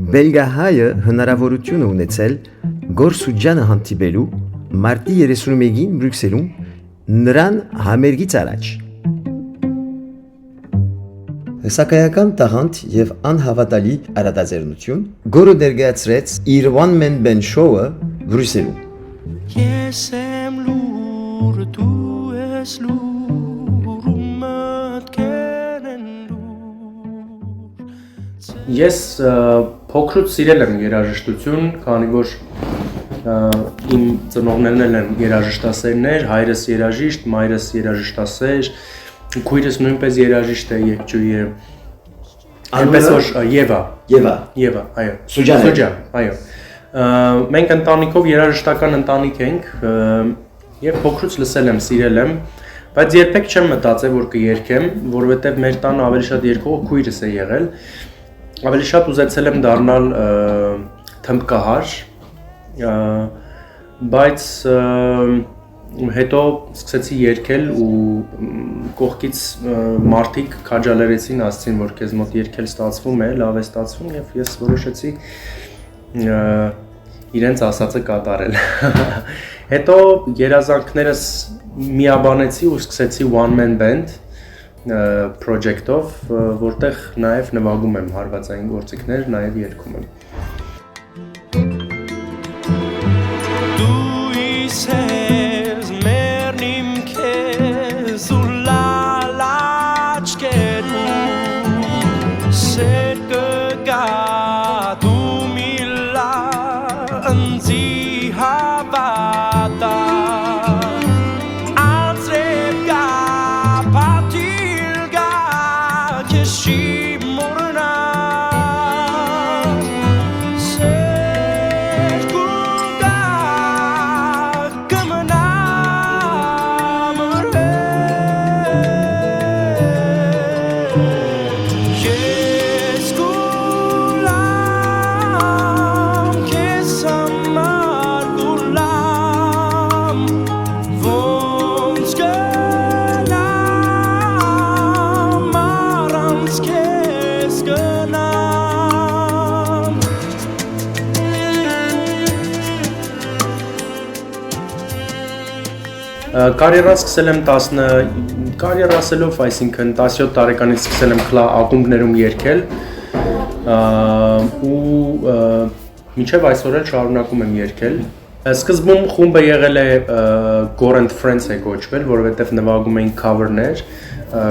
Բելգահայը հնարավորություն ունեցել Գորսուջանը հանդիպելու մարտի 31-ին Բրյուսելում նրան համերգից առաջ։ Հսակայական տաղանդ և անհավատալի արադաձեռնություն Գորը ներկայացրեց իր One Man Band Show-ը Բրյուսելում։ Ես եմ լուր, դու ես լուր, ու մտքեր են լուր։ Ես փոքրուց սիրել եմ երաժշտություն, քանի որ իմ ծնողներն են երաժշտասերներ, հայրս երաժիշտ, մայրս երաժշտասեր, քույրս նույնպես երաժիշտ է, երգչուհի է։ Այնպես որ Եվա, այո։ Սուջան, այո։ Մենք ընտանիքով երաժշտական ընտանիք ենք եւ փոքրուց լսել եմ, սիրել եմ, բայց երբեք չեմ մտածել, որ կերգեմ, որովհետեւ մեր տանը ավելի շատ երգող քույրս է եղել։ Ավելի շատ ուզեցել եմ դառնալ թմբկահար, բայց հետո սկսեցի երգել ու կողքից մարդիկ քաջալերեցին, ասացին, որ քեզ մոտ երգել ստացվում է, լավ է ստացվում եւ ես որոշեցի իրենց ասածը կատարել։ Հետո երազանքներս միաբանեցի ու սկսեցի One Man Band project-ով, որտեղ նաեւ նվագում եմ հարվածային գործիքներ, նաեւ երգում եմ։ Կարիերան սկսել եմ կարիերա ասելով, այսինքն 17 տարեկանից սկսել եմ ակումբներում երգել ու մինչև այսօր էլ շարունակում եմ երգել։ Սկզբում խումբը եղել է Gore and Friends է կոչվել, որովհետև նվագում էին cover-ներ,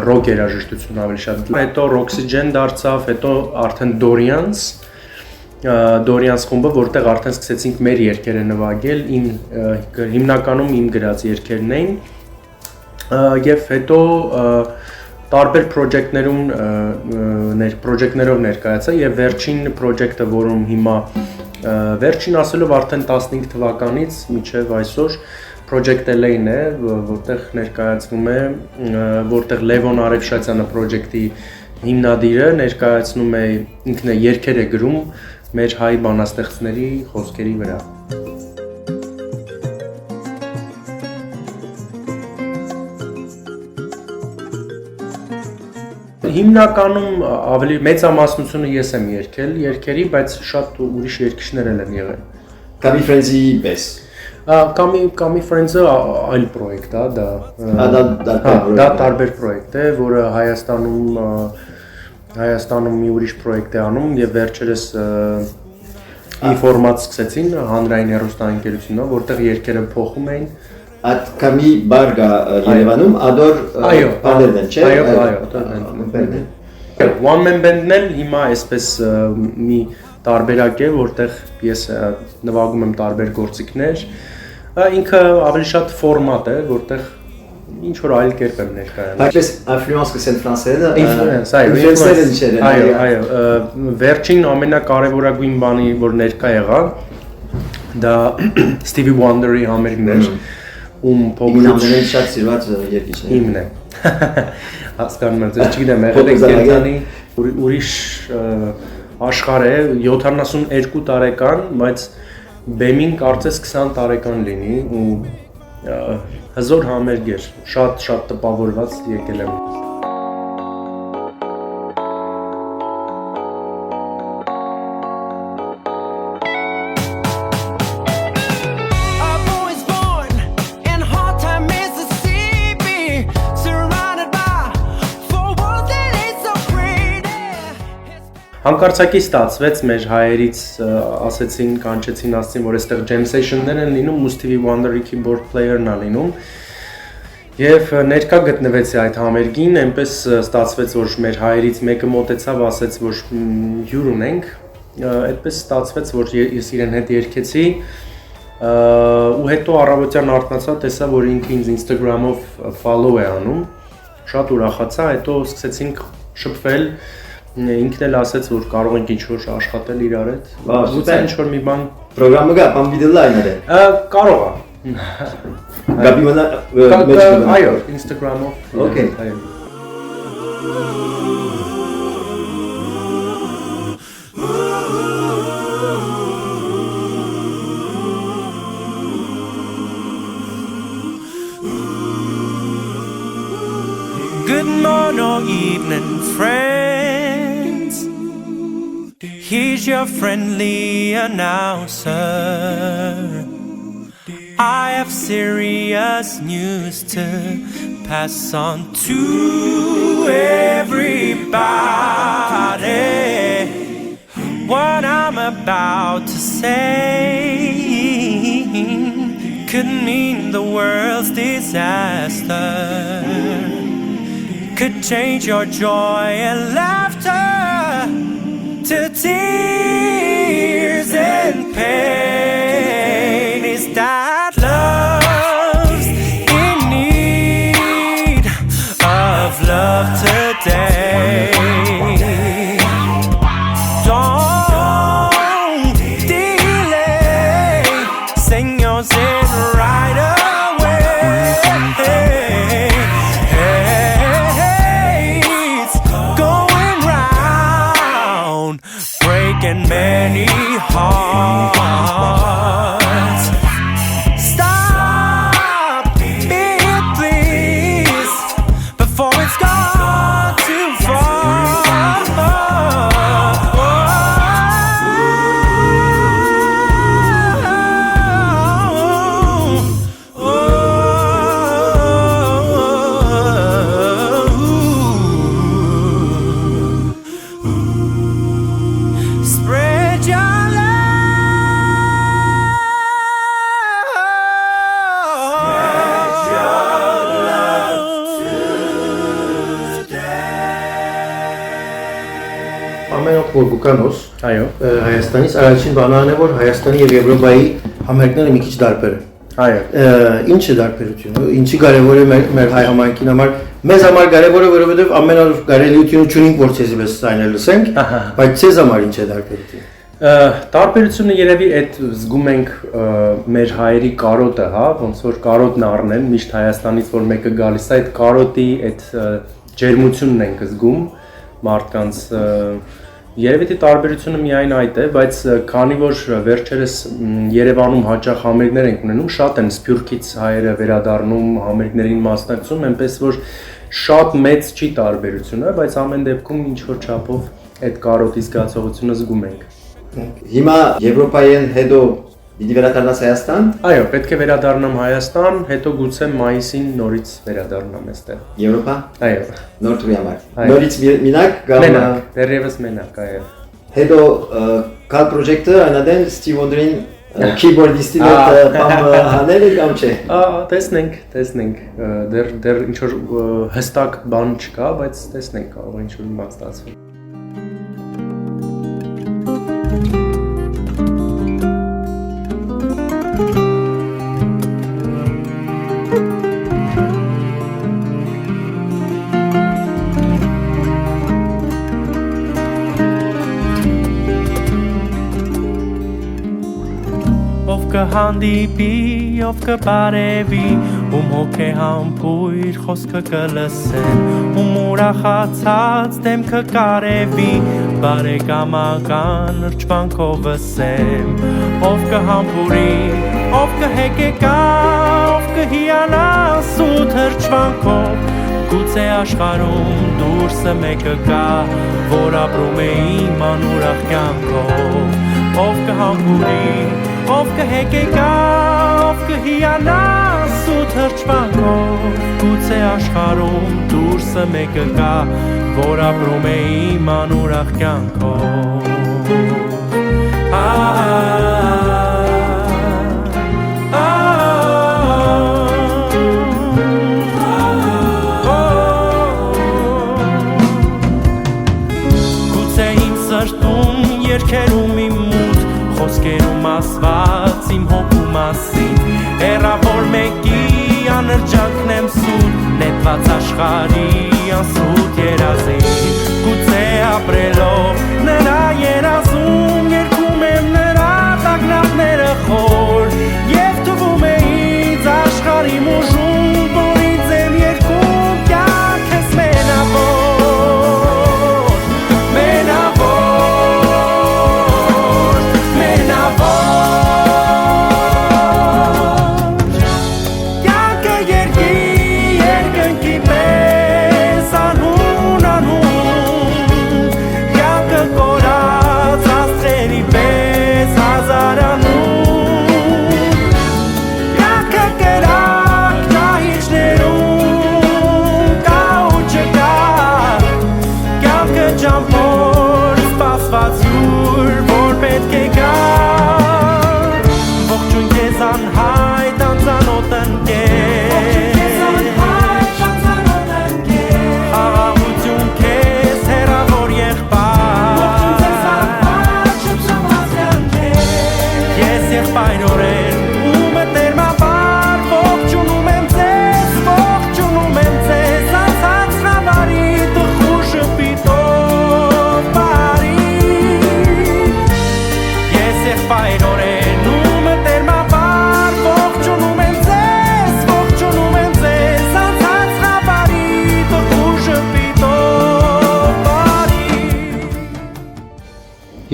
rock երաժշտություն ավելի շատ։ Հետո Roxygen դարձավ, հետո արդեն Dorians խումբը, որտեղ արդեն սկսեցինք մեր երգերը նվագել, հիմնականում իմ գրած երգերն էին, եւ հետո տարբեր պրոջեկտներով ներկայացա եւ վերջին պրոջեկտը, որում հիմա վերջին ասելով արդեն 15 թվականից մինչեւ այսօր Project LA-ն է, որտեղ ներկայացվում է, որտեղ Լևոն Արեգշացյանը պրոջեկտի հիմնադիրը ներկայացնում է, ինքն է երգեր է գրում մեր հայ բանաստեղծների խոսքերի վրա։ Հիմնականում ավելի մեծամասնությունը ես եմ երգել երգերի, բայց շատ ուրիշ երգիչներ են եղել։ Կամի Ֆրենզի պես։ Կամի Ֆրենզը այլ պրոյեկտ է, դա տարբեր պրոյեկտ է, որը Հայաստանում մի ուրիշ պրոյեկտ է անում եւ վերջերս մի ֆորմատ սկսեցին հանրային հեռուստաընկերությունով, որտեղ երգերը փոխում էին։ Այդ կամի բարգա Երևանում ադոր բանդերն չէ։ Այո, One Man Band-ն էլ հիմա այսպես մի տարբերակ է, որտեղ ես նվագում եմ տարբեր գործիքներ։ Ինքը ավելի շատ ֆորմատ է, որտեղ ինչ որ այլ կերպ եմ ներկայանում։ Այսպես influence կսեն ֆրանսերենը։ Influence, այո, վերջին ամենակարևորագույն բանի, որ ներկա եղավ, դա Stevie Wonder-ի համերգն էր, ում փոքրուց շատ սիրված երգիչն է։ Իմն է։ Հասկանում եմ, ես չգիտեմ, եղել է կենտրոնի ուրիշ աշխարհ է, 72 տարեկան, բայց բեմին կարծես 20 տարեկան լինի ու հզոր համերգ էր, շատ տպավորված եկել եմ։ Հանկարծակի ստացվեց մեր հայերից ասեցին, կանչեցին, ասեցին, որ այստեղ jam session-ներ են լինում, ու Stevie Wonder-ի keyboard player-ն է լինում։ Եվ ներկա գտնվեցի այդ համերգին, այնպես ստացվեց, որ մեր հայերից մեկը մոտեցավ, ասեց, որ հյուր ունենք, այդպես ստացվեց, որ ես իրեն հետ երգեցի, ու հետո առավոտյան արթնացա, տեսա, որ ինքը ինձ Instagram-ով follow է անում, շատ ուրախացա, հետո սկսեցինք շփվել, ինքն էլ ասեց, որ կարող ենք ինչ-որ աշխատել իրար հետ, գուցե ինչ-որ մի բան Պրոգրամը գա, բան վիդեո լայներ է։ կարող է։ Գաբի մնա այո, Instagram-ով։ Okay. Այո։ Good morning or evening, friends. Here's your friendly announcer. I have serious news to pass on to everybody. What I'm about to say could mean the world's disaster. Could change your joy and laughter to tears and pain. Is that love's in need of love today? Don't delay, sing yours in right away. It's going round, breaking many hearts. Stop it, please, before it's gone too far. Spread your Ամենօր որ գուկանոս Այո, Հայաստանից առաջին բանալն է որ Հայաստանի եւ Եվրոպայի համերգները մի քիչ դարբեր են։ այո։ Ինչ է դարբերությունը, ինչի կարևոր է մեր հայ համայնքին համար։ Մեզ համար կարևոր է, որովհետեւ ամեն օր կարելիությունը չունենք որ ցեզի պես ցայնել լսենք, բայց ցեզ համար ինչ է դարբերությունը։ Տարբերությունը երևի այդ զգում ենք մեր հայերի կարոտը, հա, ոնց որ կարոտն առնեն, միշտ Հայաստանից որ մեկը գալիս է, այդ կարոտի այդ ջերմությունն ենք զգում մարդկանց երևի թե տարբերությունը միայն այդ է, բայց քանի որ վերջերս Երևանում հաճախ համերգներ ենք ունենում, շատ են Սփյուռքից հայերը վերադառնում, համերգներին մասնակցում, այնպես որ շատ մեծ չի տարբերությունը, բայց ամեն դեպքում ինչ որ չափով այդ կարոտի զգացողությունը զգում ենք։ Հիմա Եվրոպայեն հետո պիտի վերադառնաս Հայաստան։ Այո, պետք է վերադառնամ Հայաստան, հետո գուցե մայիսին նորից վերադառնամ այստեղ։ Եվրոպա։ Այո։ Նոր տուրի համար։ Այո։ Նորից մենակ կամ Մենակ, դեռևս մենակ, այո։ հետո կալ պրոջեկտը այնադեն Steve Wonder-ին keyboardistի հետ բամ հանել կամ չէ։ Տեսնենք, դեռ ինչ որ հստակ բան չկա, բայց տեսնենք, կարող է ինչ որ մի բան ստացվի։ Ով կհանդիպի, ով կբարևի, ում հոգե համբույր խոսքը կլսեն, ում ուրախացած դեմքը կարևի, բարեկամական րջվանքով վսեմ, ով կհամբուրի, ով կհեկեկա, ով կհիանա սուտ հրջվանքով, գուցե աշխարհում դուրսը մեկը կա, որ ապրում է իմ անուրախ կյանքով, ով կհամբուրի, ով կհեկեկա, ով կհիանա սուտ հրճվանքով գուցե աշխարհում դուրսը մեկը կա որ ապրում է իմ անուրախ կյանքով Գուցե իմ սրտում երկերում իմ մութ խոսքերում ասված իմ հոգու մասին հեռավոր մեկի անրջակն եմ սուտ նետված աշխարհի անսուտ երազին գուցե ապրելով նրա երազում երգում եմ նրա տագնապները խոր և թվում է ինձ աշխարհի ուժում որ ինձ եմ երգում կյանքս մենավոր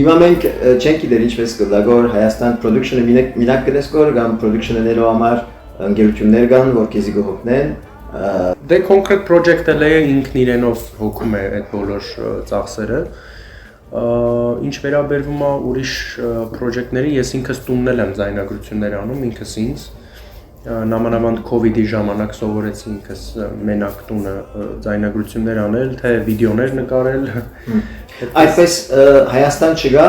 Հիմա մենք չենք գիտեր ինչպես կլագոր Հայաստան production-ը մինակ կնես կոր կամ production-ը ներո համար ընկերություններ կան, որ քեզի կհոգնեն Դե կոնկրետ project-ը լե ինքն իրենով հոգում է այդ բոլոր ծախսերը Ինչ վերաբերվում է ուրիշ project-ների, ես ինքս տուննել եմ ձայնագրություններ անում ինքս ինձ Նամանավանդ COVID-ի ժամանակ սովորեցի ինքս մենակ տունը ձայնագրություններ անել, թե վիդեոներ նկարել Այդպես Հայաստան չկա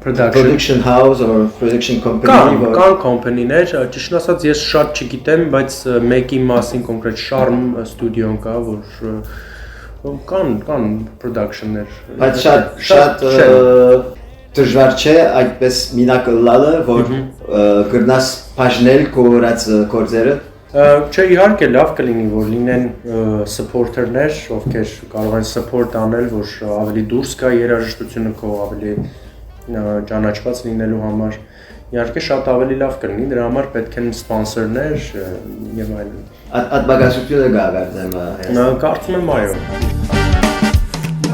production house or production company Կան company-ներ, ճիշտ ասած ես շատ չգիտեմ, բայց մեկի մասին կոնկրետ Charm ստուդիոն կա, որ կան production-ներ Բայց շատ դժվար չէ այդպես մինակ լալը, որ գրնաս բաժնել կորած գործերը Չէ իհարկե լավ կլինի որ լինեն supporter-ներ, ովքեր կարող են support անել, որ ավելի դուրս գա երաժշտությունը քո ավելի ճանաչված լինելու համար։ Իհարկե շատ ավելի լավ կլինի, դրա համար պետք են sponsor-ներ եւ այլն։ Ատբագասությունը գա գարձեմ Կարծում եմ այո։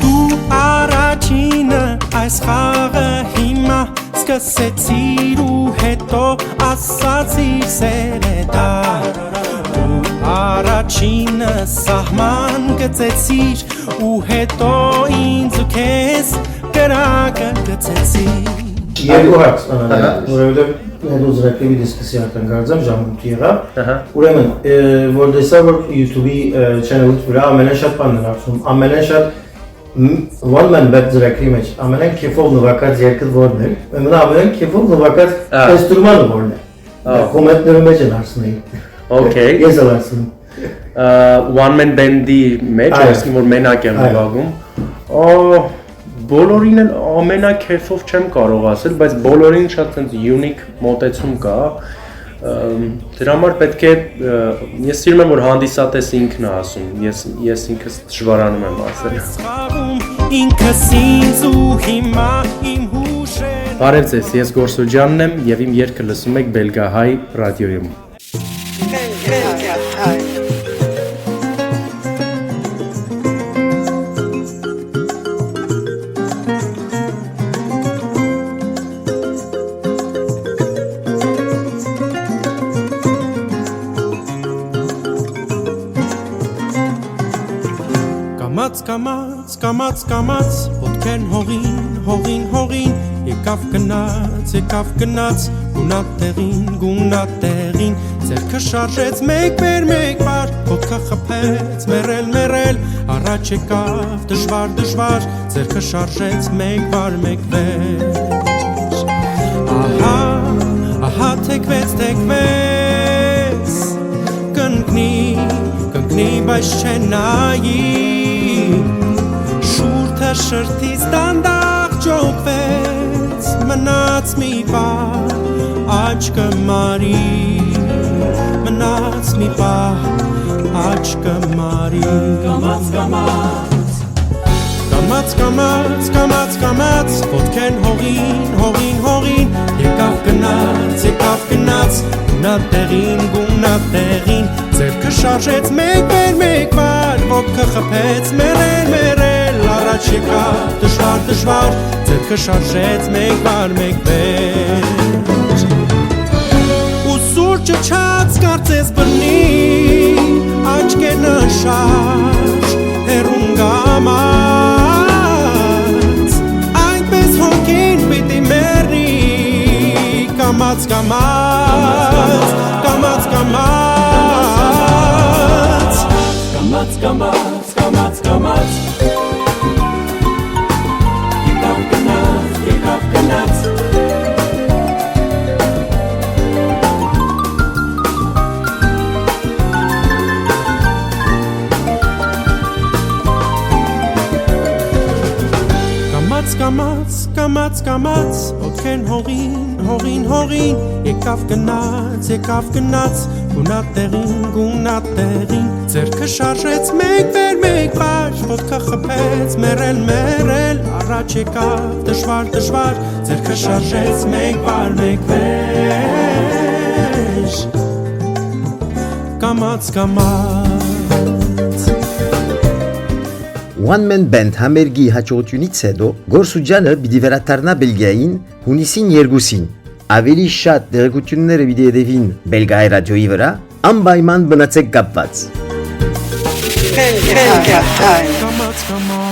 Դու առաջինը այս խաղը հիմա սկսեցիր ու հետո ասացիր սեր է դա Առաջինը սահման գծեցիր ու հետո ինձ ու քեզ կրակը գծեցիր Երկու հարց, որովհետև հետո զրակրիվի դիսկսիական գարձեմ ժամուտի եղավ Ուրեմն, որ դեսա որ YouTube-ի channel-ից վրա ամենաշատ բանն են ասում, ամենաշատ One man back զրակրի մեջ, ամենան կեվով նվակած երկդ որն էր, ամենան կեվով նվակած ինստրումանը որն է Կոմենտներու մեջ են արսնեի Okay. Ես էլ ասում One man band-ի մեջ, այսինքն որ մենակ եմ նվագում Բոլորին էլ ամենակեֆով չեմ կարող ասել, բայց բոլորին շատ unique մոտեցում կա Դրա համար պետք է ես սիրում եմ որ հանդիսատես ինքն է ասում ես ինքս դժվարանում եմ ասել Ինքս ինձ ու հիմա իմ հուշեր Բարև ձեզ ես Գորսոջյանն եմ եւ իմ երգը լսում եք Բելգահայ ռադիոյում Կամաց, ոտքերն հողին, եկավ գնաց գունատեղին ձերքը շարժեց մեկ բար ոտքը խփեց մերել առաջ եկավ դժվար ձերքը շարժեց մեկ բար մեկ վեր ահա թեքվեց կընկնի բայց չնայի շուրթը շրթից դանդաղ ջոկվեց մնաց մի պահ աչքը մարի մնաց մի պահ աչքը մարի կամաց ոտքեն հողին եկավ գնաց գունատեղին ձերքը շարժեց մեկ բար ոտքը խփեց մերել առաջ եկավ դժվար ձերքը շարժեց մեկ բար մեկ վեր ու սուրճը չած կարծես բնի աչքենը շարժ հեռուն գամած այնպես հոգին պիտի մեռնի կամաց եկավ գնաց կամաց ոտքեն հողին եկավ գնաց գունատեղին ձերքը շարժեց մեկ բար ոտքը խփեց մերել առաջ եկավ դժվար ձերքը շարժեց մեկ բար մեկ վեր կամաց One Man Band համերգի հաջողությունից հետո Գորսուջյանը պիտի վերադառնա Բելգիային հունիսին 2-ին։ Ավելի շատ դերակցությունները պիտի հետևին Բելգիայի ռադիոյի վրա, անպայման մնացեք կապված։ կամաց